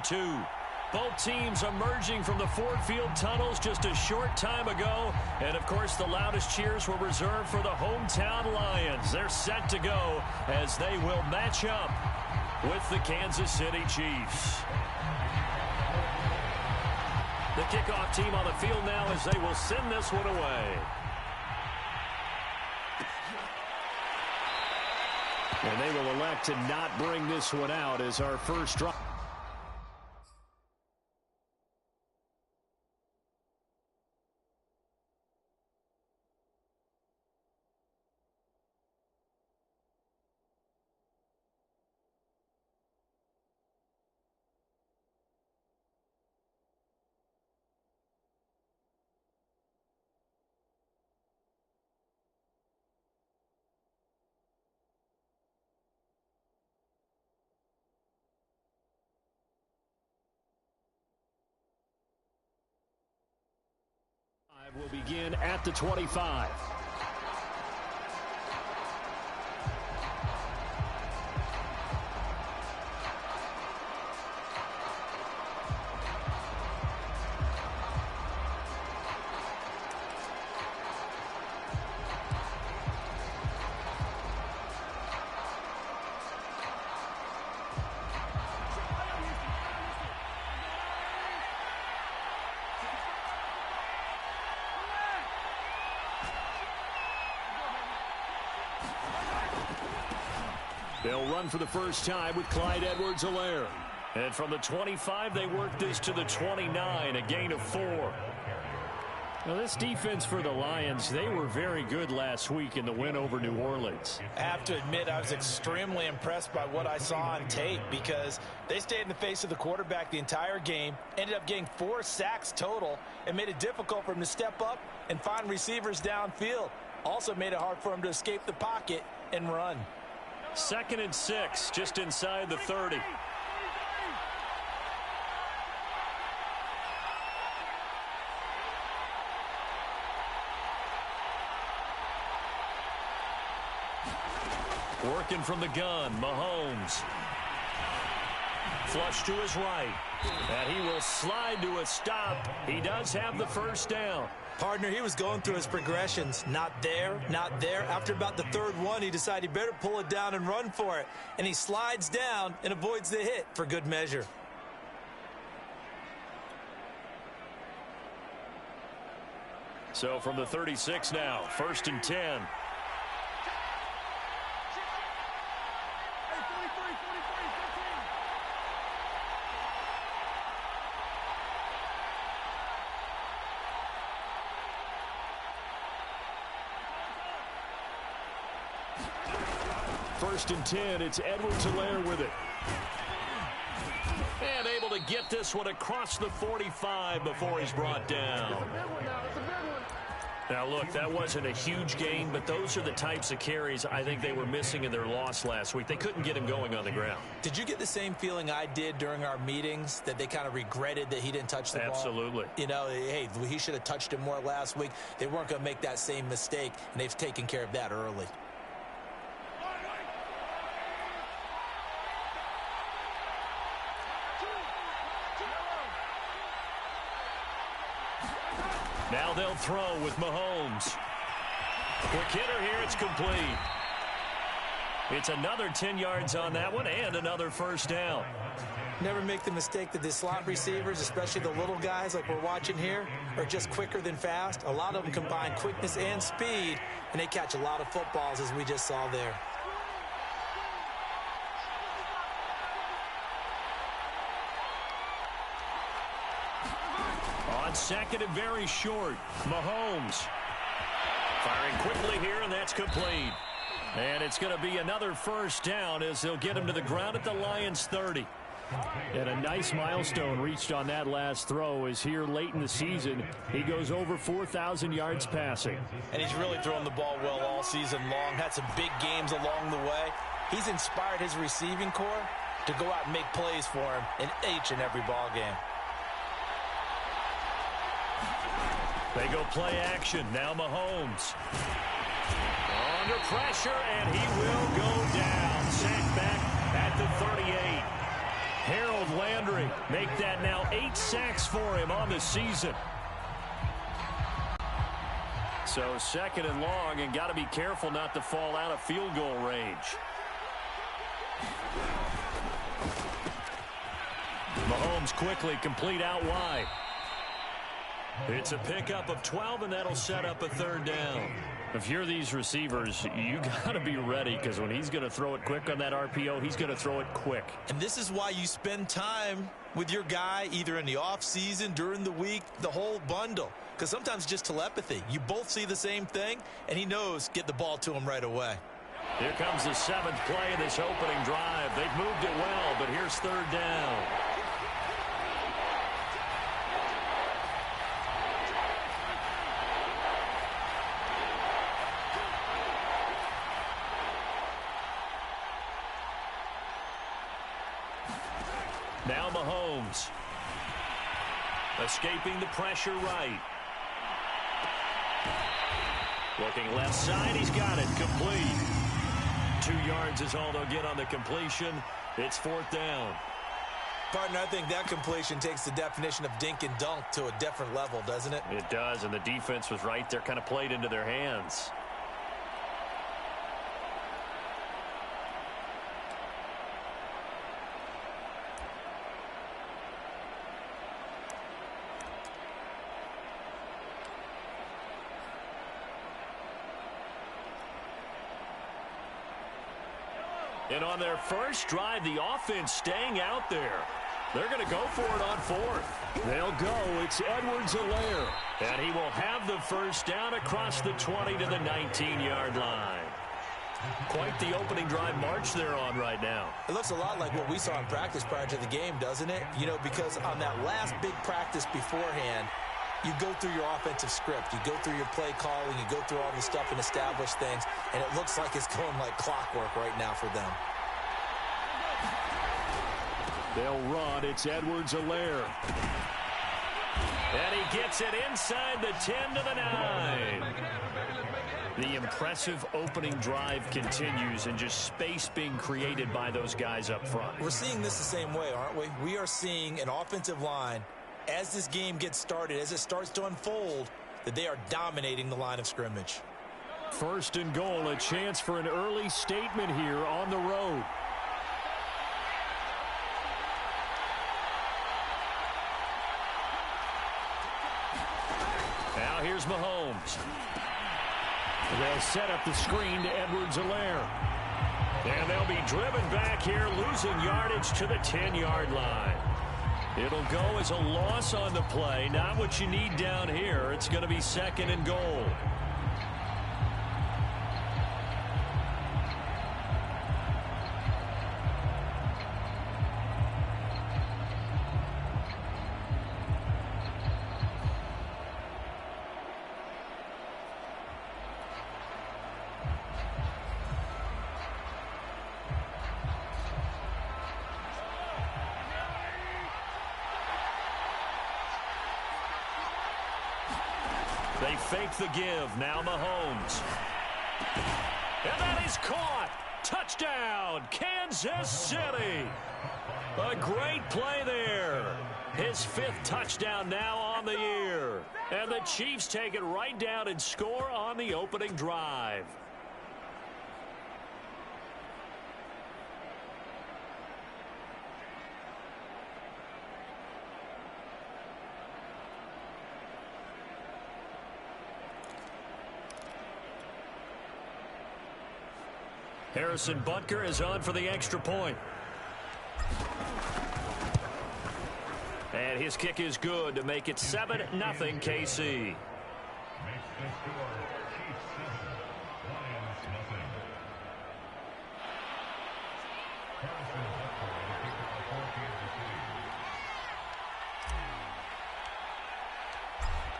2. Both teams emerging from the Ford Field tunnels just a short time ago. And, of course, the loudest cheers were reserved for the hometown Lions. They're set to go as they will match up with the Kansas City Chiefs. The kickoff team on the field now as they will send this one away. And they will elect to not bring this one out as our first drive. Will begin at the 25. They'll run for the first time with Clyde Edwards-Helaire. And from the 25, they work this to the 29, a gain of 4. Now, this defense for the Lions, they were very good last week in the win over New Orleans. I have to admit, I was extremely impressed by what I saw on tape because they stayed in the face of the quarterback the entire game, ended up getting 4 sacks total, and made it difficult for him to step up and find receivers downfield. Also made it hard for him to escape the pocket and run. 2nd and 6, just inside the 30. Working from the gun, Mahomes. Flush to his right. And he will slide to a stop. He does have the first down. Partner, he was going through his progressions. Not there, not there. After about the 3rd one, he decided he better pull it down and run for it. And he slides down and avoids the hit for good measure. So from the 36 now, 1st and 10. First and 10, it's Edwards-Helaire with it. And able to get this one across the 45 before he's brought down. Now, look, that wasn't a huge gain, but those are the types of carries I think they were missing in their loss last week. They couldn't get him going on the ground. Did you get the same feeling I did during our meetings, that they kind of regretted that he didn't touch the ball? Absolutely. You know, hey, he should have touched it more last week. They weren't going to make that same mistake, and they've taken care of that early. Now they'll throw with Mahomes. Quick hitter here, it's complete. It's another 10 yards on that one and another first down. Never make the mistake that the slot receivers, especially the little guys like we're watching here, are just quicker than fast. A lot of them combine quickness and speed, and they catch a lot of footballs as we just saw there. On 2nd and very short, Mahomes. Firing quickly here, and that's complete. And it's going to be another first down as they'll get him to the ground at the Lions' 30. And a nice milestone reached on that last throw is here late in the season. He goes over 4,000 yards passing. And he's really thrown the ball well all season long. Had some big games along the way. He's inspired his receiving corps to go out and make plays for him in each and every ball game. They go play action. Now Mahomes. Under pressure, and he will go down. Sacked back at the 38. Harold Landry make that now 8 sacks for him on the season. So 2nd and long, and got to be careful not to fall out of field goal range. Mahomes quickly complete out wide. It's a pickup of 12, and that'll set up a 3rd down. If you're these receivers, you got to be ready, because when he's going to throw it quick on that RPO, he's going to throw it quick. And this is why you spend time with your guy either in the offseason, during the week, the whole bundle. Because sometimes it's just telepathy. You both see the same thing, and he knows get the ball to him right away. Here comes the 7th play of this opening drive. They've moved it well, but here's 3rd down. Now Mahomes. Escaping the pressure right. Looking left side, he's got it, complete. 2 yards is all they'll get on the completion. It's 4th down. Partner, I think that completion takes the definition of dink and dunk to a different level, doesn't it? It does, and the defense was right there, kind of played into their hands. And on their first drive, the offense staying out there. They're going to go for it on 4th. They'll go. It's Edwards-Helaire. And he will have the 1st down across the 20 to the 19-yard line. Quite the opening drive march they're on right now. It looks a lot like what we saw in practice prior to the game, doesn't it? You know, because on that last big practice beforehand, you go through your offensive script. You go through your play calling. You go through all the stuff and establish things. And it looks like it's going like clockwork right now for them. They'll run. It's Edwards-Helaire. And he gets it inside the 10 to the 9. The impressive opening drive continues, and just space being created by those guys up front. We're seeing this the same way, aren't we? We are seeing an offensive line, as this game gets started, as it starts to unfold, that they are dominating the line of scrimmage. 1st and goal, a chance for an early statement here on the road. Now here's Mahomes. They'll set up the screen to Edwards-Helaire. And they'll be driven back here, losing yardage to the 10-yard line. It'll go as a loss on the play. Not what you need down here. It's going to be 2nd and goal. They fake the give. Now Mahomes. And that is caught. Touchdown, Kansas City. A great play there. His 5th touchdown now on the year. And the Chiefs take it right down and score on the opening drive. Harrison Butker is on for the extra point. And his kick is good to make it 7-0 KC.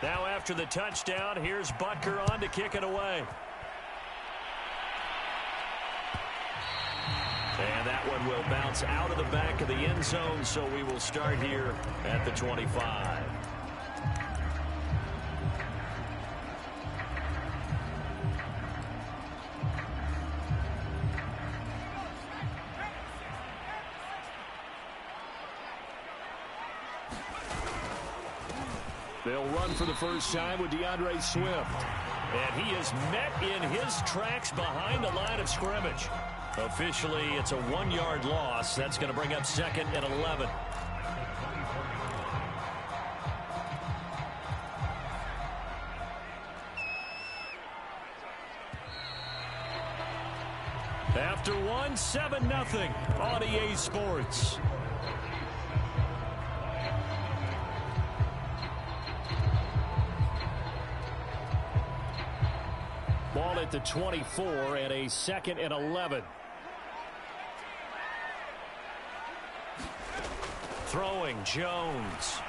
Now after the touchdown, here's Butker on to kick it away. And that one will bounce out of the back of the end zone, so we will start here at the 25. They'll run for the first time with DeAndre Swift. And he is met in his tracks behind the line of scrimmage. Officially, it's a 1-yard loss. That's going to bring up 2nd and 11. After 7-0 on EA Sports. Ball at the 24 and a 2nd and 11. Throwing Jones.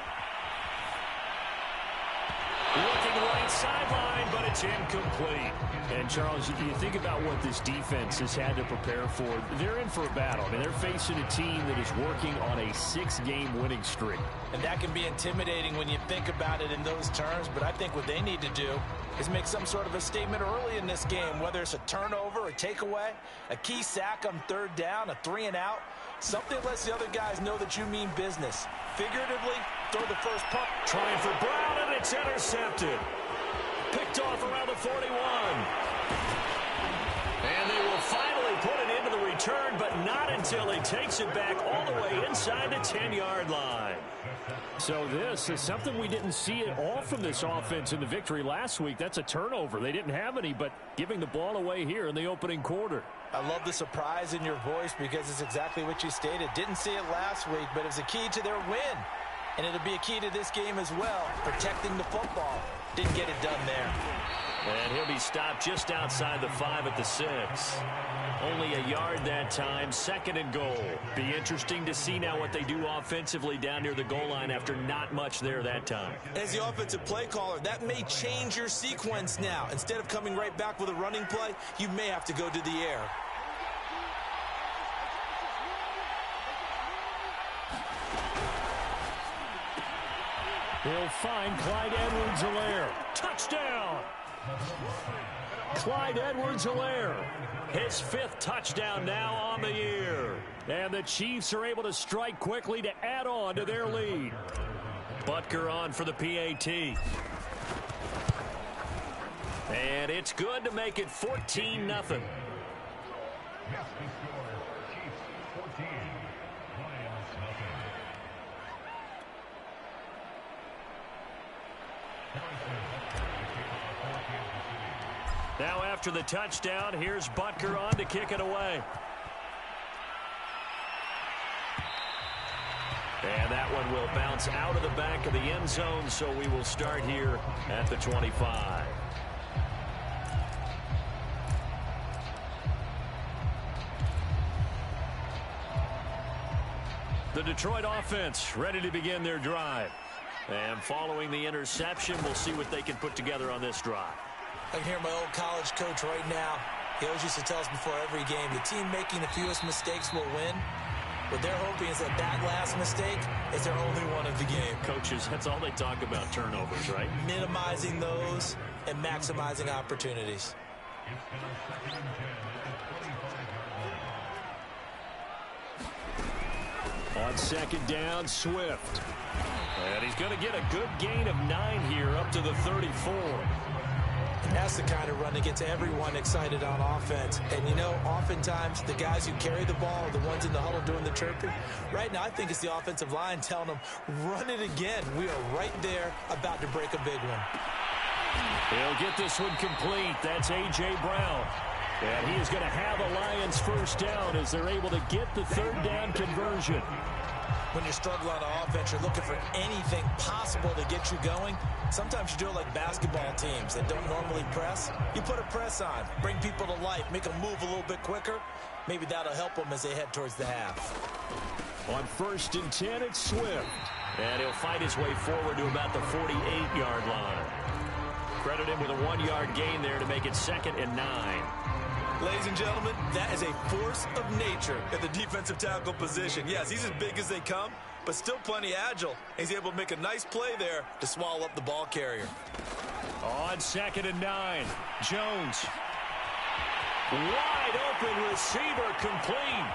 Looking right sideline, but it's incomplete. And, Charles, you think about what this defense has had to prepare for. They're in for a battle. I mean, they're facing a team that is working on a 6-game winning streak. And that can be intimidating when you think about it in those terms. But I think what they need to do is make some sort of a statement early in this game, whether it's a turnover, a takeaway, a key sack on 3rd down, a 3-and-out. Something lets the other guys know that you mean business. Figuratively, throw the first punt. Trying for Brown, and it's intercepted. Picked off around the 41. And they will finally put it into the return, but not until he takes it back all the way inside the 10-yard line. So this is something we didn't see at all from this offense in the victory last week. That's a turnover. They didn't have any, but giving the ball away here in the opening quarter. I love the surprise in your voice because it's exactly what you stated. Didn't see it last week, but it was a key to their win. And it'll be a key to this game as well, protecting the football. Didn't get it done there. And he'll be stopped just outside the 5 at the 6. Only a yard that time, 2nd and goal. Be interesting to see now what they do offensively down near the goal line after not much there that time. As the offensive play caller, that may change your sequence now. Instead of coming right back with a running play, you may have to go to the air. He'll find Clyde Edwards-Helaire. Touchdown! Clyde Edwards-Helaire, his 5th touchdown now on the year. And the Chiefs are able to strike quickly to add on to their lead. Butker on for the PAT. And it's good to make it 14-0. Now after the touchdown, here's Butker on to kick it away. And that one will bounce out of the back of the end zone, so we will start here at the 25. The Detroit offense ready to begin their drive. And following the interception, we'll see what they can put together on this drive. I can hear my old college coach right now. He always used to tell us before every game, the team making the fewest mistakes will win. What they're hoping is that that last mistake is their only one of the game. Coaches, that's all they talk about, turnovers, right? Minimizing those and maximizing opportunities. On 2nd down, Swift. And he's going to get a good gain of 9 here up to the 34. And that's the kind of run that gets everyone excited on offense. And, you know, oftentimes the guys who carry the ball are the ones in the huddle doing the chirping. Right now, I think it's the offensive line telling them, run it again. We are right there about to break a big one. He'll get this one complete. That's A.J. Brown. And he is going to have a Lions first down as they're able to get the 3rd down conversion. When you're struggling on offense, you're looking for anything possible to get you going. Sometimes you do it like basketball teams that don't normally press. You put a press on, bring people to life, make them move a little bit quicker. Maybe that'll help them as they head towards the half. On 1st and 10, it's Swift. And he'll fight his way forward to about the 48-yard line. Credit him with a 1-yard gain there to make it 2nd and 9. Ladies and gentlemen, that is a force of nature at the defensive tackle position. Yes, he's as big as they come, but still plenty agile. He's able to make a nice play there to swallow up the ball carrier. On 2nd and 9, Jones. Wide open receiver complete.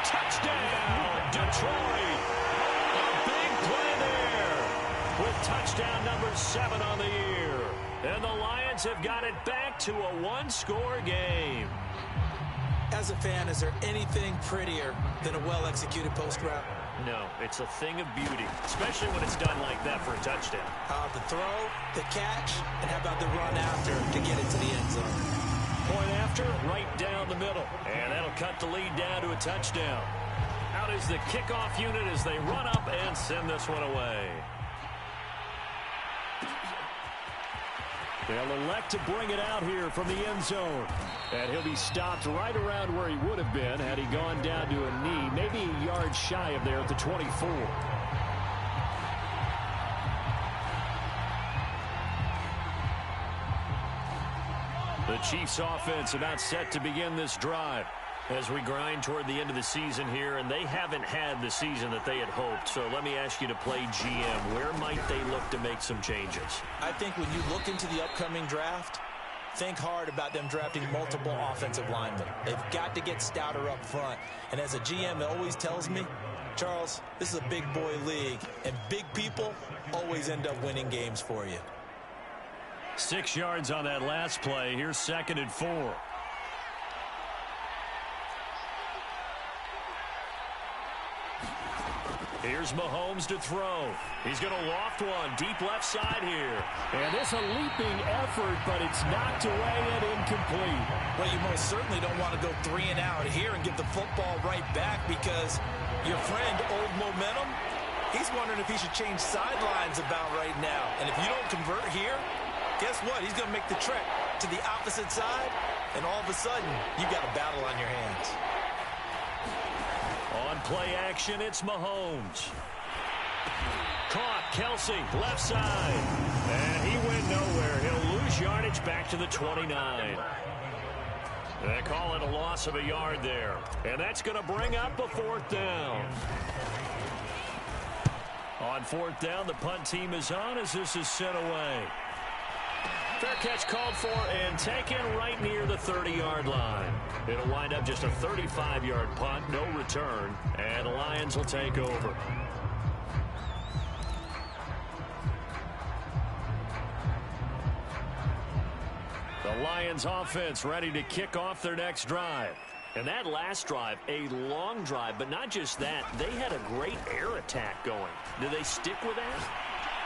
Touchdown, Detroit. A big play there with touchdown number 7 on the year. And the Lions have got it back to a one-score game. As a fan, is there anything prettier than a well-executed post route? No, it's a thing of beauty, especially when it's done like that for a touchdown. How about the throw, the catch, and how about the run after to get into the end zone? Point after, right down the middle. And that'll cut the lead down to a touchdown. Out is the kickoff unit as they run up and send this one away. They'll elect to bring it out here from the end zone. And he'll be stopped right around where he would have been had he gone down to a knee, maybe a yard shy of there at the 24. The Chiefs offense about set to begin this drive as we grind toward the end of the season here, and they haven't had the season that they had hoped. So let me ask you to play GM. Where might they look to make some changes? I think when you look into the upcoming draft, think hard about them drafting multiple offensive linemen. They've got to get stouter up front. And as a GM, it always tells me, Charles, this is a big boy league, and big people always end up winning games for you. 6 yards on that last play. Here's 2nd and 4. Here's Mahomes to throw. He's going to loft one deep left side here. And this a leaping effort, but it's knocked away and incomplete. Well, you most certainly don't want to go 3 and out here and get the football right back because your friend, Old Momentum, he's wondering if he should change sidelines about right now. And if you don't convert here, guess what? He's going to make the trek to the opposite side, and all of a sudden, you've got a battle on your hands. On play action, it's Mahomes. Caught, Kelsey, left side. And he went nowhere. He'll lose yardage back to the 29. They call it a loss of a yard there. And that's going to bring up a 4th down. On 4th down, the punt team is on as this is sent away. Fair catch called for and taken right near the 30-yard line. It'll wind up just a 35-yard punt, no return, and the Lions will take over. The Lions offense ready to kick off their next drive. And that last drive, a long drive, but not just that, they had a great air attack going. Do they stick with that?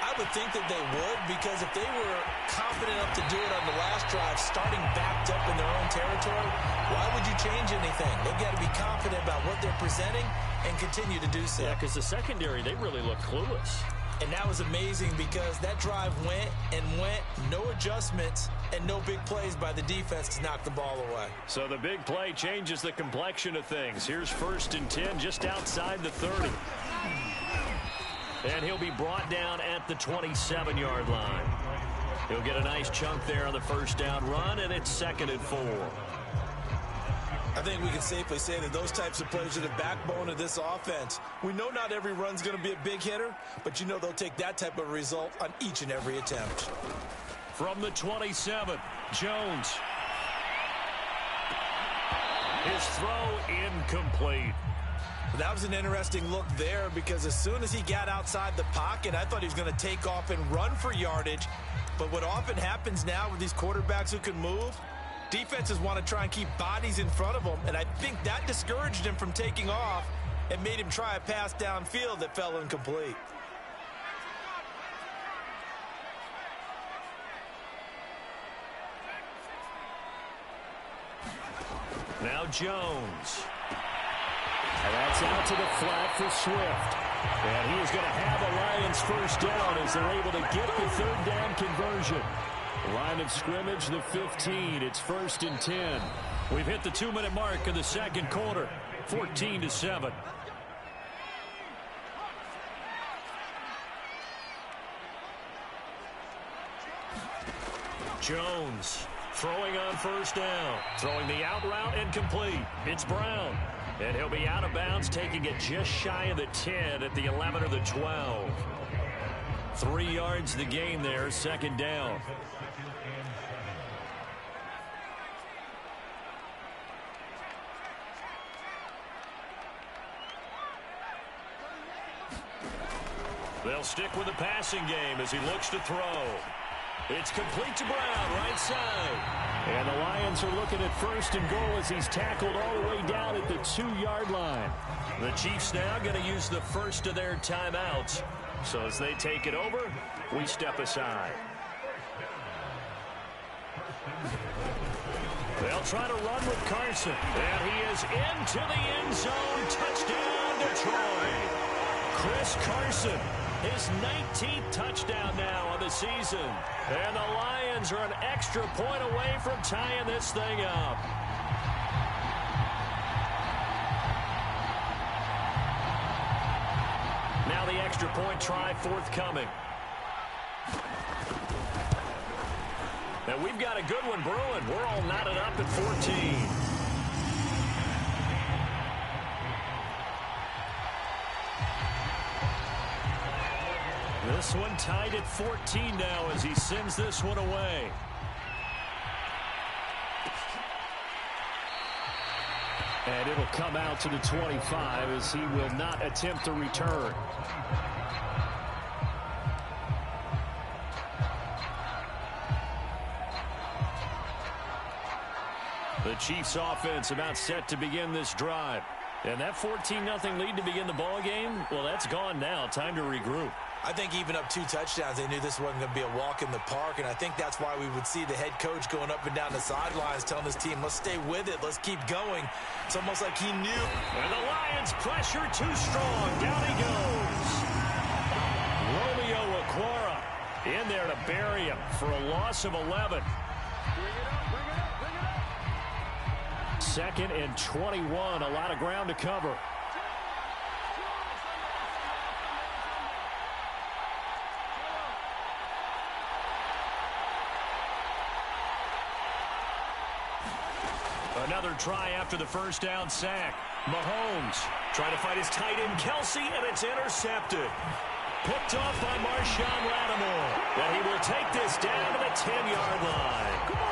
I would think that they would, because if they were confident enough to do it on the last drive, starting backed up in their own territory, why would you change anything? They've got to be confident about what they're presenting and continue to do so. Yeah, because the secondary, they really look clueless. And that was amazing because that drive went and went, no adjustments, and no big plays by the defense to knock the ball away. So the big play changes the complexion of things. Here's 1st and 10 just outside the 30. And he'll be brought down at the 27-yard line. He'll get a nice chunk there on the 1st down run, and it's 2nd and 4. I think we can safely say that those types of plays are the backbone of this offense. We know not every run's going to be a big hitter, but you know they'll take that type of result on each and every attempt. From the 27, Jones. His throw incomplete. That was an interesting look there because as soon as he got outside the pocket, I thought he was going to take off and run for yardage. But what often happens now with these quarterbacks who can move, defenses want to try and keep bodies in front of them, and I think that discouraged him from taking off and made him try a pass downfield that fell incomplete. Now Jones. And that's out to the flat for Swift. And he is going to have a Lions 1st down as they're able to get the 3rd down conversion. Line of scrimmage, the 15. It's 1st and 10. We've hit the 2-minute mark of the 2nd quarter. 14-7. Jones throwing on 1st down. Throwing the out route and complete. It's Brown. And he'll be out of bounds, taking it just shy of the 10 at the 11 or the 12. 3 yards the gain there, 2nd down. They'll stick with the passing game as he looks to throw. It's complete to Brown, right side. And the Lions are looking at first and goal as he's tackled all the way down at the 2-yard line. The Chiefs now going to use the first of their timeouts. So as they take it over, we step aside. They'll try to run with Carson. And he is into the end zone. Touchdown, Detroit. Chris Carson, his 19th touchdown now on the season. And the Lions are an extra point away from tying this thing up. Now the extra point try forthcoming. And we've got a good one brewing. We're all knotted up at 14. This one tied at 14 now as he sends this one away. And it'll come out to the 25 as he will not attempt to return. The Chiefs offense about set to begin this drive. And that 14-0 lead to begin the ball game, well, that's gone now. Time to regroup. I think even up 2 touchdowns, they knew this wasn't going to be a walk in the park, and I think that's why we would see the head coach going up and down the sidelines telling his team, let's stay with it, let's keep going. It's almost like he knew. And the Lions pressure too strong. Down he goes. Romeo Okwara in there to bury him for a loss of 11. Second and 21, a lot of ground to cover. Another try after the first down sack. Mahomes trying to fight his tight end Kelsey, and it's intercepted. Picked off by Marshawn Lattimore. And he will take this down to the 10-yard line.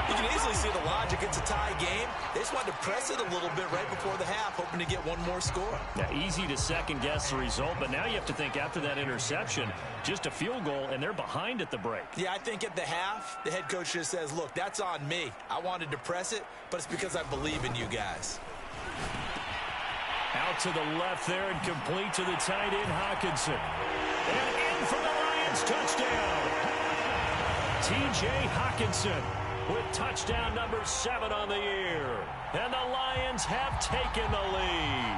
You can easily see the logic. It's a tie game. They just wanted to press it a little bit right before the half, hoping to get one more score. Now, easy to second-guess the result, but now you have to think after that interception, just a field goal, and they're behind at the break. Yeah, I think at the half, the head coach just says, look, that's on me. I wanted to press it, but it's because I believe in you guys. Out to the left there and complete to the tight end, Hockenson. And in for the Lions touchdown. T.J. Hockenson with touchdown number 7 on the year. And the Lions have taken the lead.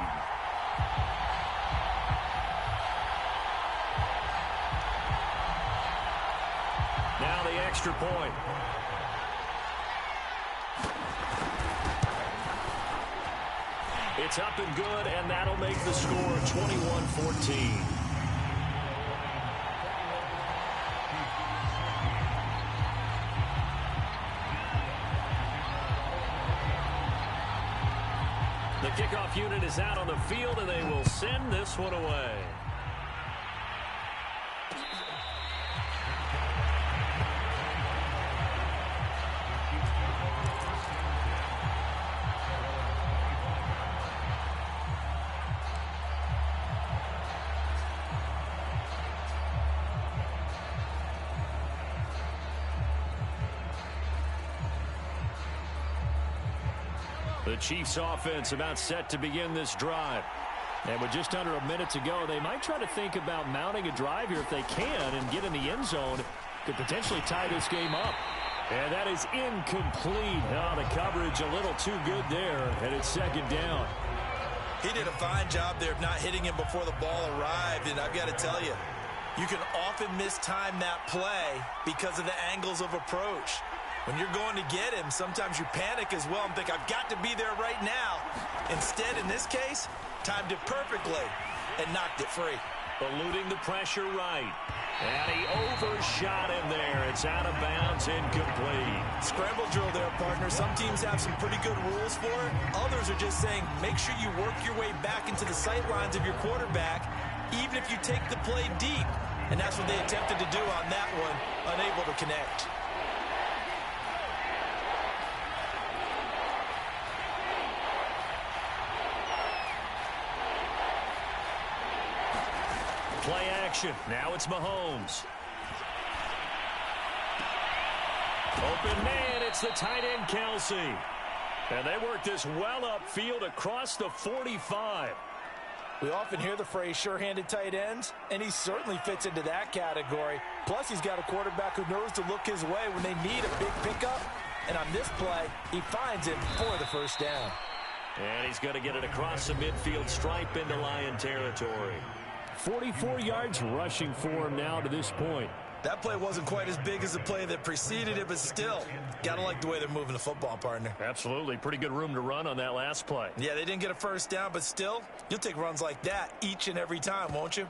Now the extra point. It's up and good, and that'll make the score 21-14. The kickoff unit is out on the field, and they will send this one away. The Chiefs offense about set to begin this drive. And with just under a minute to go, they might try to think about mounting a drive here if they can and get in the end zone. Could potentially tie this game up. And that is incomplete. Oh, the coverage a little too good there, and it's second down. He did a fine job there of not hitting him before the ball arrived, and I've got to tell you, you can often mistime that play because of the angles of approach. When you're going to get him, sometimes you panic as well and think, I've got to be there right now. Instead, in this case, timed it perfectly and knocked it free. Eluding the pressure right. And he overshot him there. It's out of bounds, incomplete. Scramble drill there, partner. Some teams have some pretty good rules for it. Others are just saying, make sure you work your way back into the sight lines of your quarterback, even if you take the play deep. And that's what they attempted to do on that one, unable to connect. action. Now it's Mahomes. Open man, it's the tight end, Kelsey. And they work this well upfield across the 45. We often hear the phrase sure-handed tight ends, and he certainly fits into that category. Plus, he's got a quarterback who knows to look his way when they need a big pickup. And on this play, he finds it for the first down. And he's going to get it across the midfield stripe into Lion territory. 44 yards rushing for him now to this point. That play wasn't quite as big as the play that preceded it, but still, gotta like the way they're moving the football, partner. Absolutely. Pretty good room to run on that last play. Yeah, they didn't get a first down, but still, you'll take runs like that each and every time, won't you?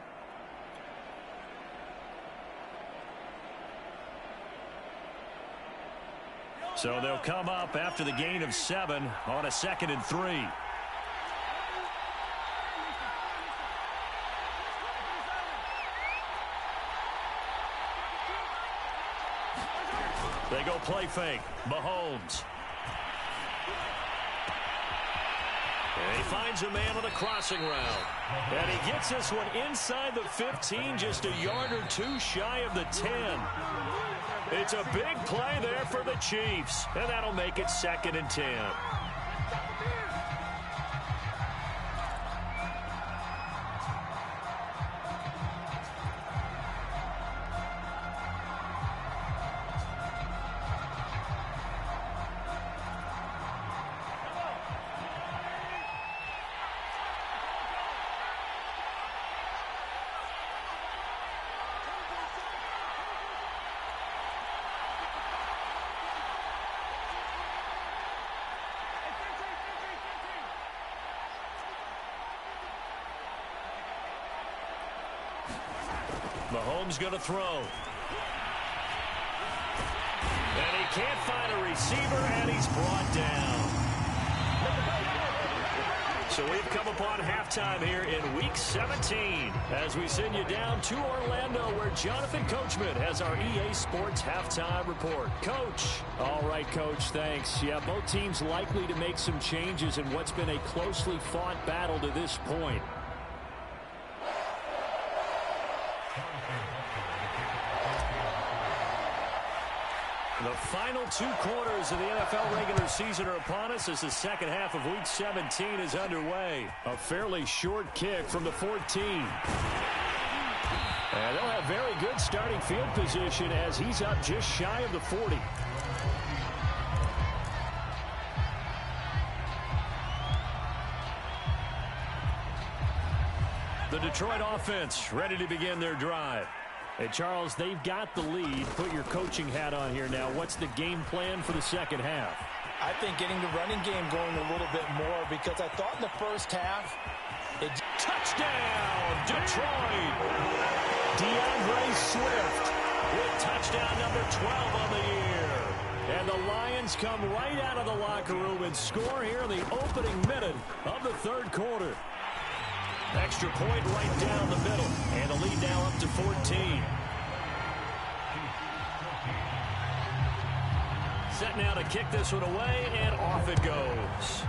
So they'll come up after the gain of 7 on a 2nd and 3. They go play fake. Mahomes. And he finds a man on a crossing route. And he gets this one inside the 15, just a yard or two shy of the 10. It's a big play there for the Chiefs. And that'll make it 2nd and 10. Mahomes going to throw. And he can't find a receiver, and he's brought down. So we've come upon halftime here in Week 17 as we send you down to Orlando where Jonathan Coachman has our EA Sports Halftime Report. Coach. All right, Coach, thanks. Yeah, both teams likely to make some changes in what's been a closely fought battle to this point. The final 2 quarters of the NFL regular season are upon us as the second half of Week 17 is underway. A fairly short kick from the 14. And they'll have very good starting field position as he's up just shy of the 40. The Detroit offense ready to begin their drive. Hey, Charles, they've got the lead. Put your coaching hat on here now. What's the game plan for the second half? I think getting the running game going a little bit more because I thought in the first half, touchdown, Detroit! DeAndre Swift with touchdown number 12 on the year. And the Lions come right out of the locker room and score here in the opening minute of the third quarter. Extra point right down the middle. And the lead now up to 14. Set now to kick this one away, and off it goes.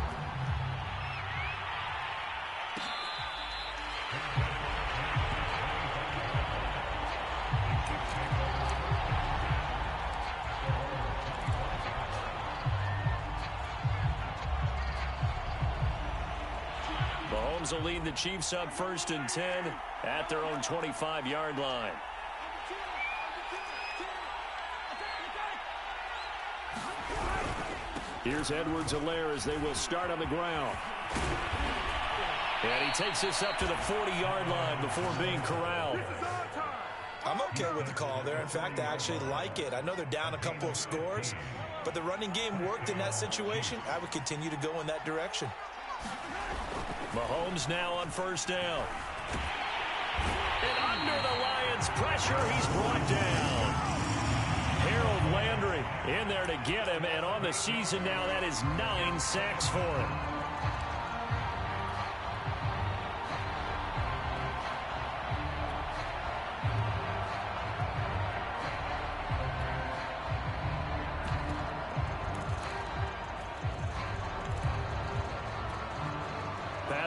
Mahomes will lead the Chiefs up 1st and 10 at their own 25-yard line. Here's Edwards-Helaire as they will start on the ground. And he takes this up to the 40-yard line before being corralled. I'm okay with the call there. In fact, I actually like it. I know they're down a couple of scores, but the running game worked in that situation. I would continue to go in that direction. Mahomes now on 1st down. And under the Lions' pressure, he's brought down. Harold Landry in there to get him, and on the season now, that is 9 sacks for him.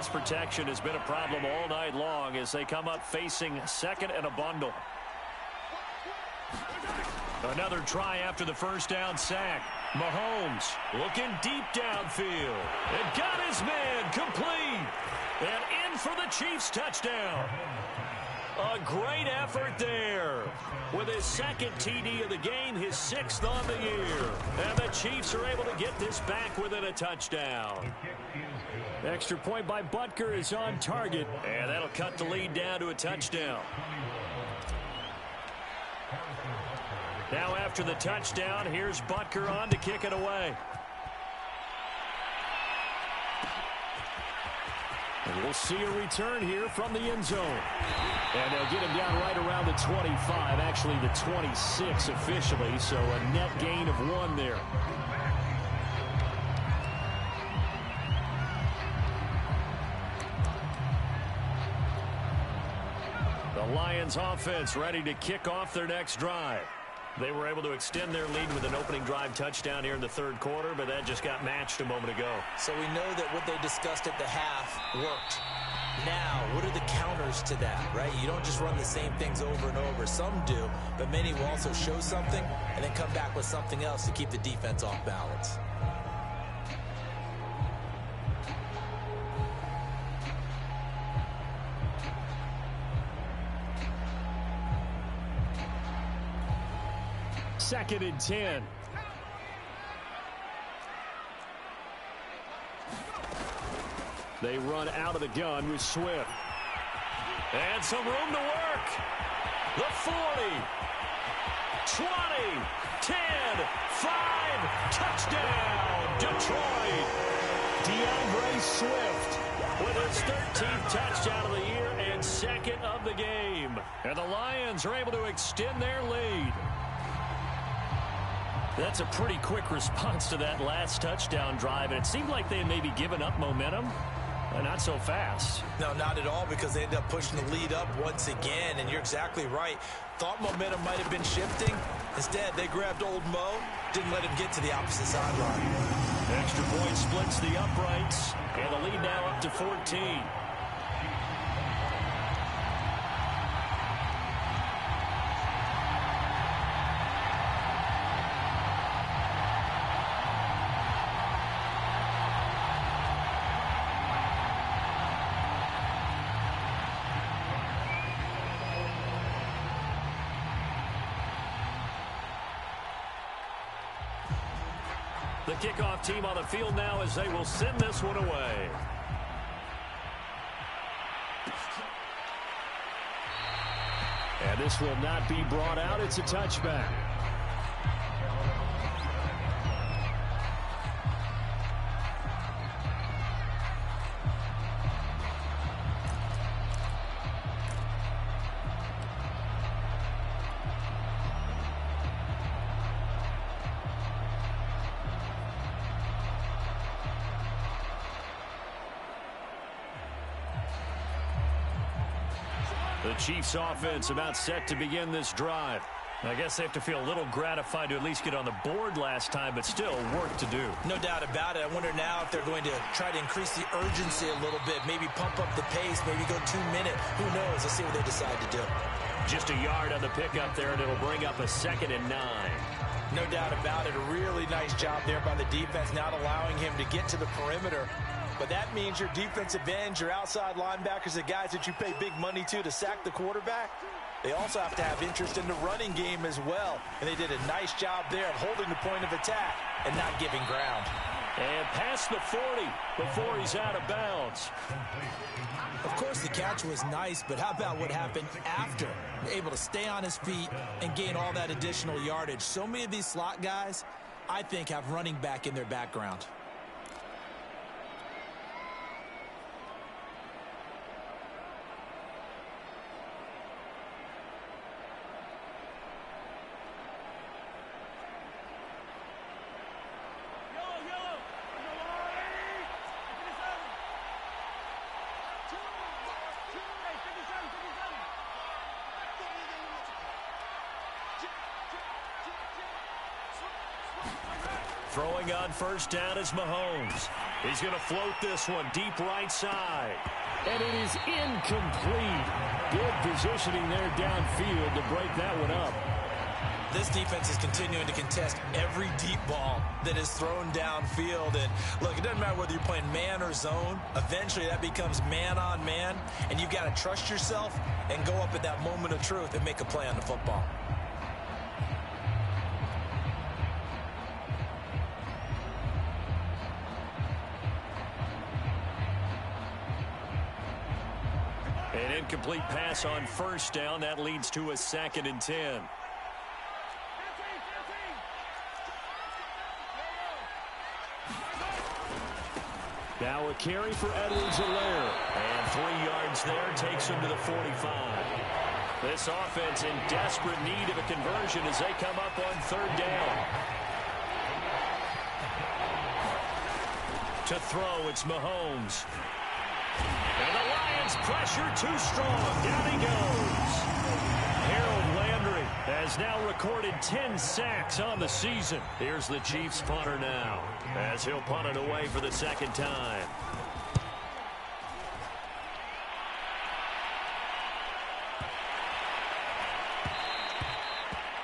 pass protection has been a problem all night long as they come up facing second and a bundle. Another try after the first down sack. Mahomes looking deep downfield. And got his man complete. And in for the Chiefs touchdown. A great effort there. With his second TD of the game, his 6th on the year. And the Chiefs are able to get this back within a touchdown. Extra point by Butker is on target. And that'll cut the lead down to a touchdown. Now after the touchdown, here's Butker on to kick it away. And we'll see a return here from the end zone. And they'll get him down right around the 25, actually the 26 officially, so a net gain of 1 there. The Lions offense ready to kick off their next drive. They were able to extend their lead with an opening drive touchdown here in the 3rd quarter, but that just got matched a moment ago. So we know that what they discussed at the half worked. Now, what are the counters to that, right? You don't just run the same things over and over. Some do, but many will also show something and then come back with something else to keep the defense off balance. Second and 10. They run out of the gun with Swift. And some room to work. The 40, 20, 10, 5, touchdown, Detroit. DeAndre Swift with his 13th touchdown of the year and 2nd of the game. And the Lions are able to extend their lead. That's a pretty quick response to that last touchdown drive, and it seemed like they had maybe given up momentum. Not so fast. No, not at all, because they ended up pushing the lead up once again, and you're exactly right. Thought momentum might have been shifting. Instead, they grabbed old Mo, didn't let him get to the opposite sideline. Extra point splits the uprights, and the lead now up to 14. The kickoff team on the field now as they will send this one away. And this will not be brought out. It's a touchback. The Chiefs offense about set to begin this drive. I guess they have to feel a little gratified to at least get on the board last time, but still work to do. No doubt about it. I wonder now if they're going to try to increase the urgency a little bit, maybe pump up the pace, maybe go 2-minute. Who knows? Let's see what they decide to do. Just a yard on the pickup there, and it'll bring up a 2nd and 9. No doubt about it. A really nice job there by the defense, not allowing him to get to the perimeter. But that means your defensive ends, your outside linebackers, the guys that you pay big money to sack the quarterback, they also have to have interest in the running game as well. And they did a nice job there of holding the point of attack and not giving ground. And past the 40 before he's out of bounds. Of course, the catch was nice, but how about what happened after? Able to stay on his feet and gain all that additional yardage. So many of these slot guys, I think, have running back in their background. Throwing on first down is Mahomes. He's going to float this one deep right side. And it is incomplete. Good positioning there downfield to break that one up. This defense is continuing to contest every deep ball that is thrown downfield. And look, it doesn't matter whether you're playing man or zone. Eventually that becomes man on man. And you've got to trust yourself and go up at that moment of truth and make a play on the football. An incomplete pass on first down. That leads to a 2nd and 10. Now a carry for Edwards-Helaire. And 3 yards there takes him to the 45. This offense in desperate need of a conversion as they come up on 3rd down. To throw, it's Mahomes. And the Lions pressure too strong. Down he goes. Harold Landry has now recorded 10 sacks on the season. Here's the Chiefs punter now as he'll punt it away for the 2nd time.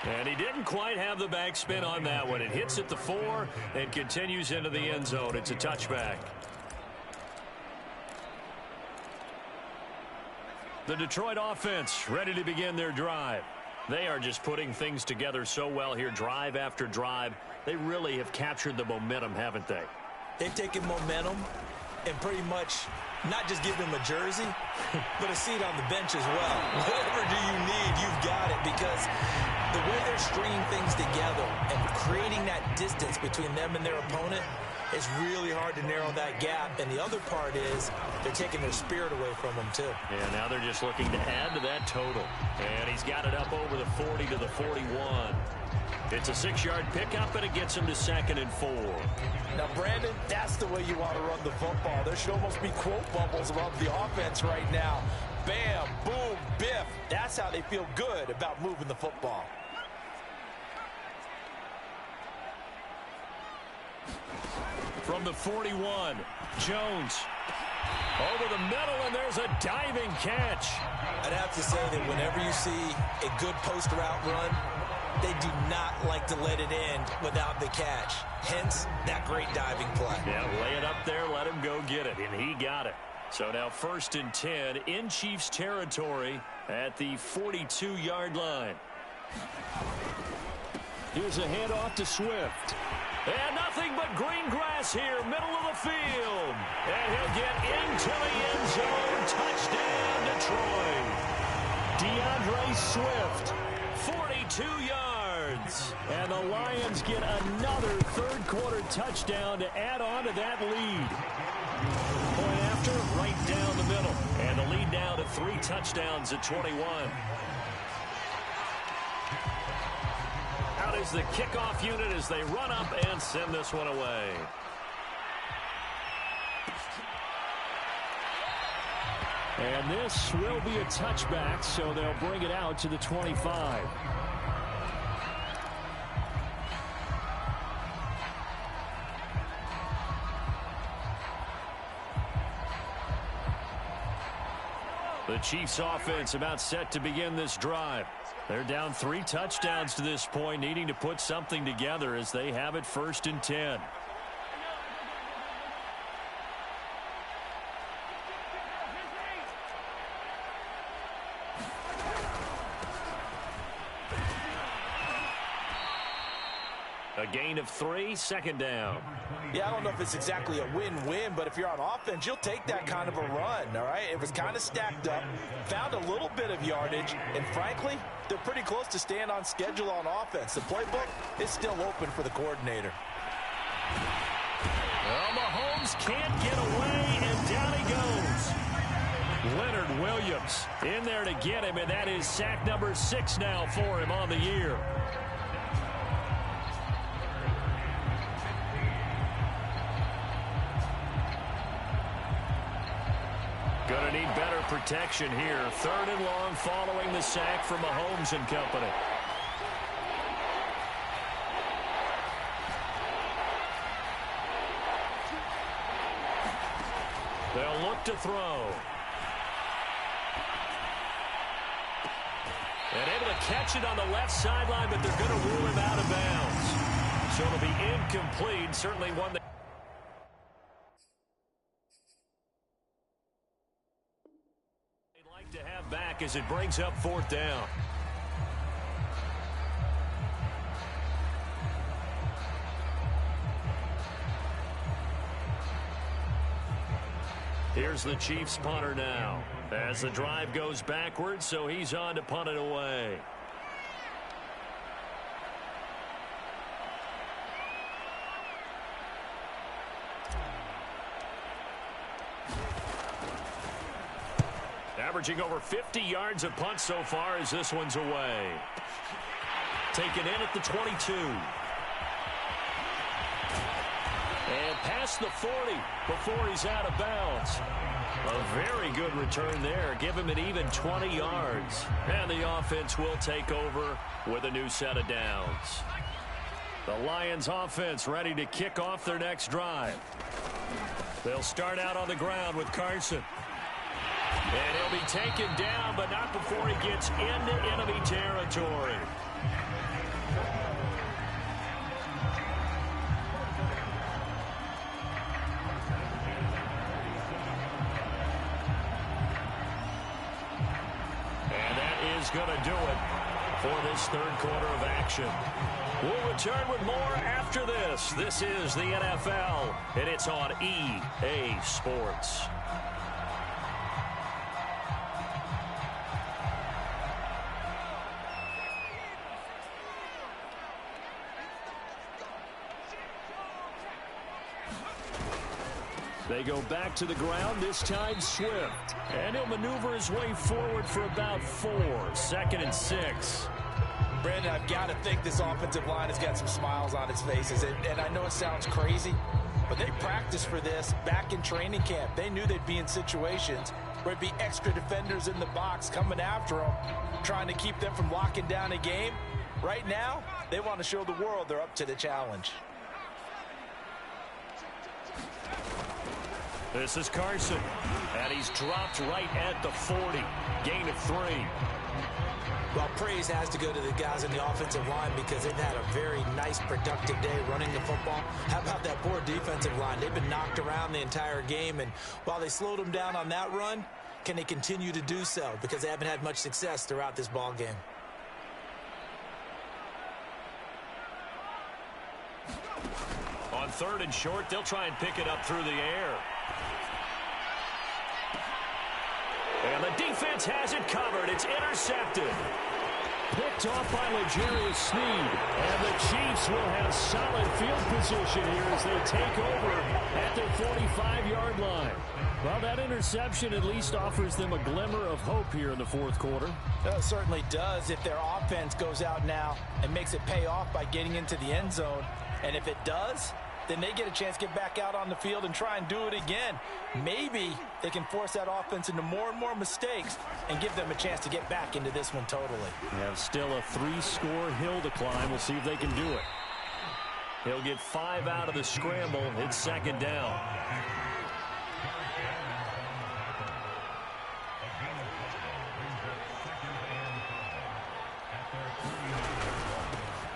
And he didn't quite have the backspin on that one. It hits at the 4 and continues into the end zone. It's a touchback. The Detroit offense ready to begin their drive. They are just putting things together so well here, drive after drive. They really have captured the momentum, haven't they? They've taken momentum and pretty much not just given them a jersey, but a seat on the bench as well. Whatever do you need, you've got it, because the way they're stringing things together and creating that distance between them and their opponent, it's really hard to narrow that gap. And the other part is they're taking their spirit away from them, too. Yeah, now they're just looking to add to that total. And he's got it up over the 40 to the 41. It's a 6-yard pickup, and it gets him to 2nd and 4. Now, Brandon, that's the way you want to run the football. There should almost be quote bubbles around the offense right now. Bam, boom, biff. That's how they feel good about moving the football. From the 41, Jones. Over the middle, and there's a diving catch. I'd have to say that whenever you see a good post route run, they do not like to let it end without the catch. Hence, that great diving play. Yeah, lay it up there, let him go get it, and he got it. So now 1st and 10 in Chiefs territory at the 42-yard line. Here's a handoff to Swift. And nothing but green grass here, middle of the field. And he'll get into the end zone. Touchdown, Detroit. DeAndre Swift. 42 yards. And the Lions get another third-quarter touchdown to add on to that lead. Point after, right down the middle. And the lead now to 3 touchdowns at 21. Out is the kickoff unit as they run up and send this one away. And this will be a touchback, so they'll bring it out to the 25. The Chiefs offense about set to begin this drive. They're down 3 touchdowns to this point, needing to put something together as they have it 1st and 10. A gain of 3, 2nd down. Yeah, I don't know if it's exactly a win-win, but if you're on offense, you'll take that kind of a run, all right? It was kind of stacked up, found a little bit of yardage, and frankly, they're pretty close to staying on schedule on offense. The playbook is still open for the coordinator. Well, Mahomes can't get away, and down he goes. Leonard Williams in there to get him, and that is sack number 6 now for him on the year. Going to need better protection here. 3rd and long following the sack from Mahomes and company. They'll look to throw. And able to catch it on the left sideline, but they're going to rule him out of bounds. So it'll be incomplete. Certainly one that they'd like to have back as it brings up 4th down. Here's the Chiefs punter now as the drive goes backwards, so he's on to punt it away. Averaging over 50 yards of punt so far as this one's away. Taken in at the 22. And past the 40 before he's out of bounds. A very good return there. Give him an even 20 yards. And the offense will take over with a new set of downs. The Lions offense ready to kick off their next drive. They'll start out on the ground with Carson. And he'll be taken down, but not before he gets into enemy territory. Going to do it for this 3rd quarter of action. We'll return with more after this. This is the NFL, and it's on EA Sports. They go back to the ground, this time Swift. And he'll maneuver his way forward for about 4. 2nd and 6. Brandon, I've got to think this offensive line has got some smiles on its faces. And I know it sounds crazy, but they practiced for this back in training camp. They knew they'd be in situations where it'd be extra defenders in the box coming after them, trying to keep them from locking down a game. Right now, they want to show the world they're up to the challenge. This is Carson, and he's dropped right at the 40. Gain of 3. Well, praise has to go to the guys in the offensive line because they've had a very nice, productive day running the football. How about that poor defensive line? They've been knocked around the entire game, and while they slowed them down on that run, can they continue to do so? Because they haven't had much success throughout this ball game. On 3rd and short, they'll try and pick it up through the air. And the defense has it covered. It's intercepted. Picked off by L'Jarius Sneed. And the Chiefs will have solid field position here as they take over at their 45-yard line. Well, that interception at least offers them a glimmer of hope here in the 4th quarter. It certainly does if their offense goes out now and makes it pay off by getting into the end zone. And if it does, then they get a chance to get back out on the field and try and do it again. Maybe they can force that offense into more and more mistakes and give them a chance to get back into this one totally. They have still a 3-score hill to climb. We'll see if they can do it. He'll get 5 out of the scramble. It's 2nd down.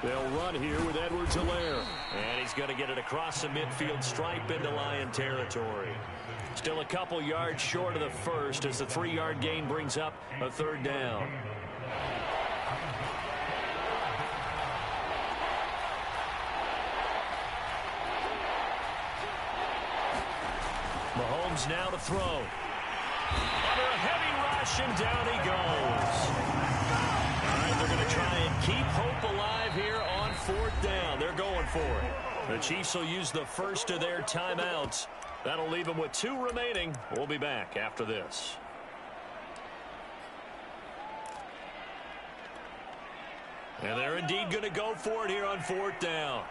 They'll run here with Edwards-Helaire. And he's going to get it across the midfield stripe into Lion territory. Still a couple yards short of the first as the 3-yard gain brings up a 3rd down. Mahomes now to throw. Under a heavy rush, and down he goes. All right, they're going to try and keep hope alive here on 4th down. They're going for it. The Chiefs will use the first of their timeouts. That'll leave them with 2 remaining. We'll be back after this. And they're indeed going to go for it here on 4th down.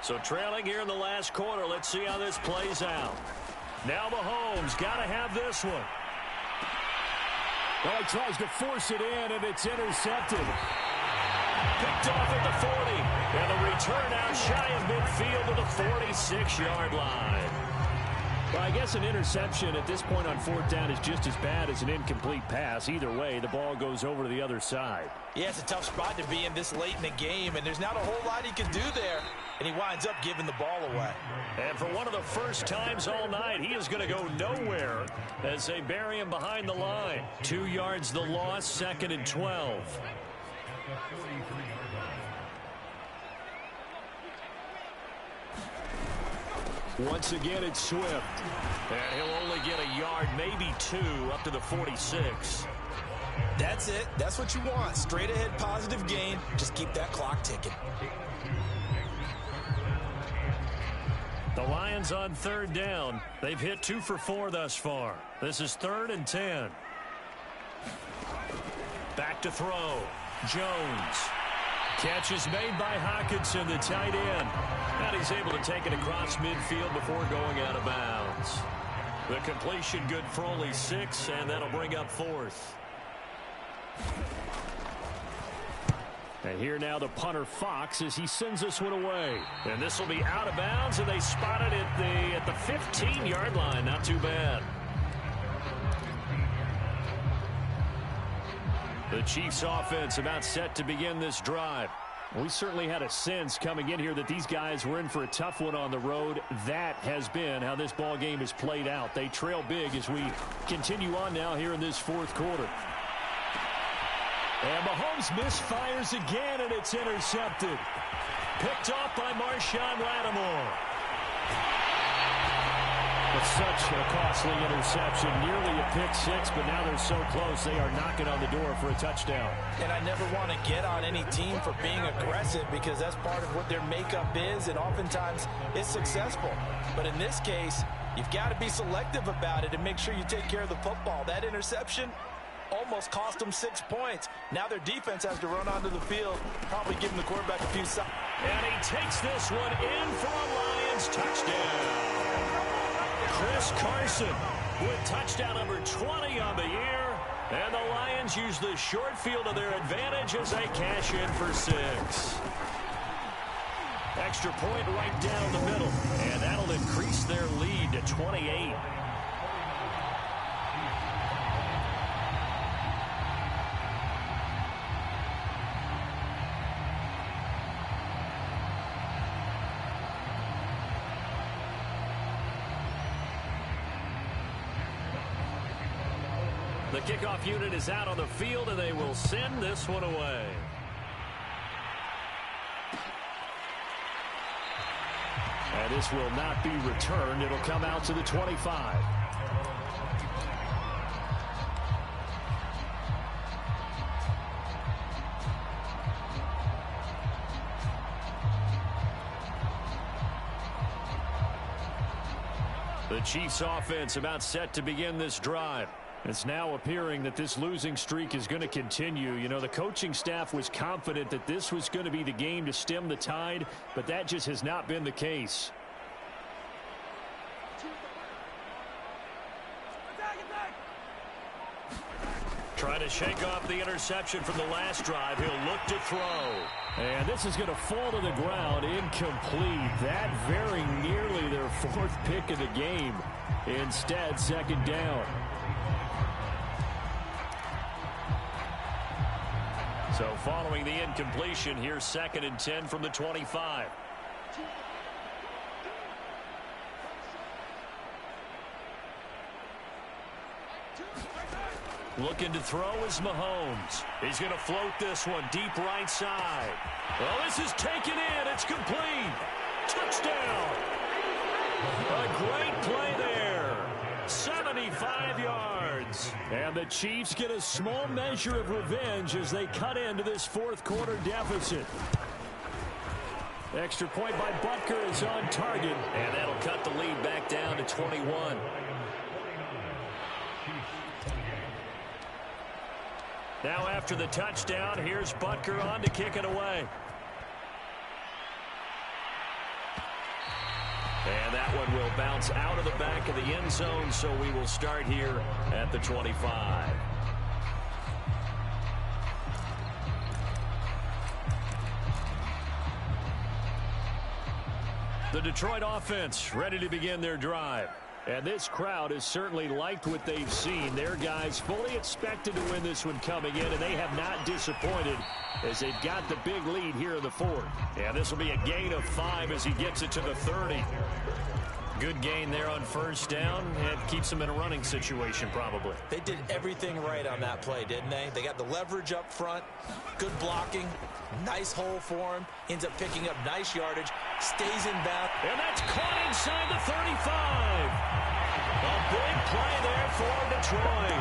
So trailing here in the last quarter. Let's see how this plays out. Now Mahomes got to have this one. Well, he tries to force it in, and it's intercepted. Picked off at the 40. And the return out shy of midfield to the 46-yard line. Well, I guess an interception at this point on 4th down is just as bad as an incomplete pass. Either way, the ball goes over to the other side. Yeah, it's a tough spot to be in this late in the game, and there's not a whole lot he can do there, and he winds up giving the ball away. And for one of the first times all night, he is going to go nowhere as they bury him behind the line. 2 yards the loss, 2nd and 12. Once again, it's Swift. And he'll only get a yard, maybe 2, up to the 46. That's it. That's what you want. Straight ahead positive gain. Just keep that clock ticking. The Lions on 3rd down. They've hit 2 for 4 thus far. This is 3rd and 10. Back to throw. Jones. Catch is made by Hockenson, the tight end. And he's able to take it across midfield before going out of bounds. The completion good for only 6, and that'll bring up 4th. And here now the punter Fox as he sends this one away. And this will be out of bounds, and they spot it at the 15-yard line. Not too bad. The Chiefs offense about set to begin this drive. We certainly had a sense coming in here that these guys were in for a tough one on the road. That has been how this ball game has played out. They trail big as we continue on now here in this 4th quarter. And Mahomes misfires again, and it's intercepted. Picked off by Marshawn Lattimore. It's such a costly interception, nearly a pick 6, but now they're so close they are knocking on the door for a touchdown. And I never want to get on any team for being aggressive because that's part of what their makeup is, and oftentimes it's successful. But in this case, you've got to be selective about it and make sure you take care of the football. That interception almost cost them 6 points. Now their defense has to run onto the field, probably giving the quarterback a few seconds. And he takes this one in for a Lions touchdown. Chris Carson with touchdown number 20 on the year. And the Lions use the short field to their advantage as they cash in for 6. Extra point right down the middle. And that'll increase their lead to 28. The kickoff unit is out on the field, and they will send this one away. And this will not be returned. It'll come out to the 25. The Chiefs offense about set to begin this drive. It's now appearing that this losing streak is going to continue. You know, the coaching staff was confident that this was going to be the game to stem the tide, but that just has not been the case. Trying to shake off the interception from the last drive. He'll look to throw. And this is going to fall to the ground, incomplete. That very nearly their 4th pick of the game. Instead, 2nd down. So following the incompletion, here's 2nd and 10 from the 25. Looking to throw is Mahomes. He's going to float this one deep right side. Well, this is taken in. It's complete. Touchdown. A great play there. 75 yards. And the Chiefs get a small measure of revenge as they cut into this 4th quarter deficit. Extra point by Butker is on target. And that'll cut the lead back down to 21. Now after the touchdown, here's Butker on to kick it away. And that one will bounce out of the back of the end zone, so we will start here at the 25. The Detroit offense ready to begin their drive. And this crowd has certainly liked what they've seen. Their guys fully expected to win this one coming in, and they have not disappointed as they've got the big lead here in the fourth. And this will be a gain of 5 as he gets it to the 30. Good gain there on first down. It keeps them in a running situation probably. They did everything right on that play, didn't they? They got the leverage up front, good blocking, nice hole for him, ends up picking up nice yardage, stays in bounds. And that's caught inside the 35. A big play there for Detroit.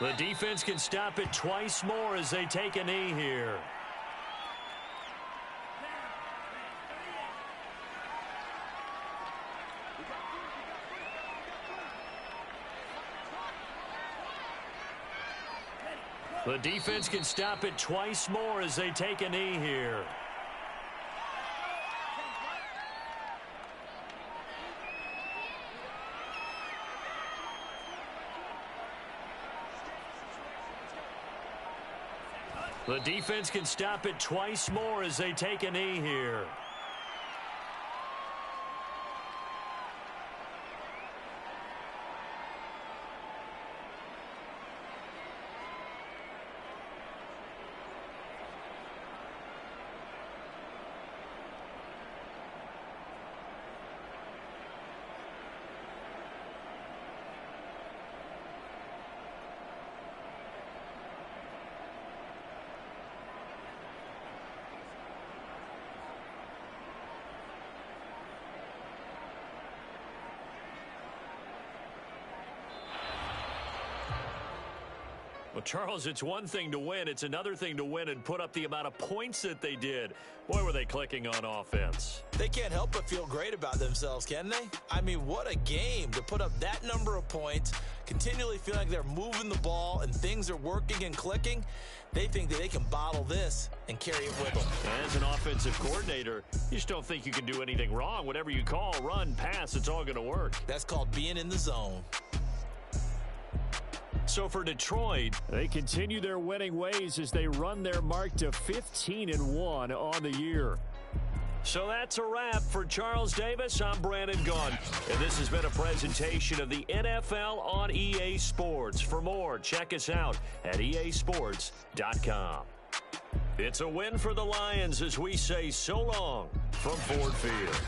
The defense can stop it twice more as they take a knee here. The defense can stop it twice more as they take a knee here. The defense can stop it twice more as they take a knee here. Well, Charles, it's one thing to win. It's another thing to win and put up the amount of points that they did. Boy, were they clicking on offense. They can't help but feel great about themselves, can they? I mean, what a game to put up that number of points, continually feel like they're moving the ball and things are working and clicking. They think that they can bottle this and carry it with them. As an offensive coordinator, you just don't think you can do anything wrong. Whatever you call, run, pass, it's all going to work. That's called being in the zone. So for Detroit, they continue their winning ways as they run their mark to 15-1 on the year. So that's a wrap for Charles Davis. I'm Brandon Gaughan. And this has been a presentation of the NFL on EA Sports. For more, check us out at easports.com. It's a win for the Lions as we say so long from Ford Field.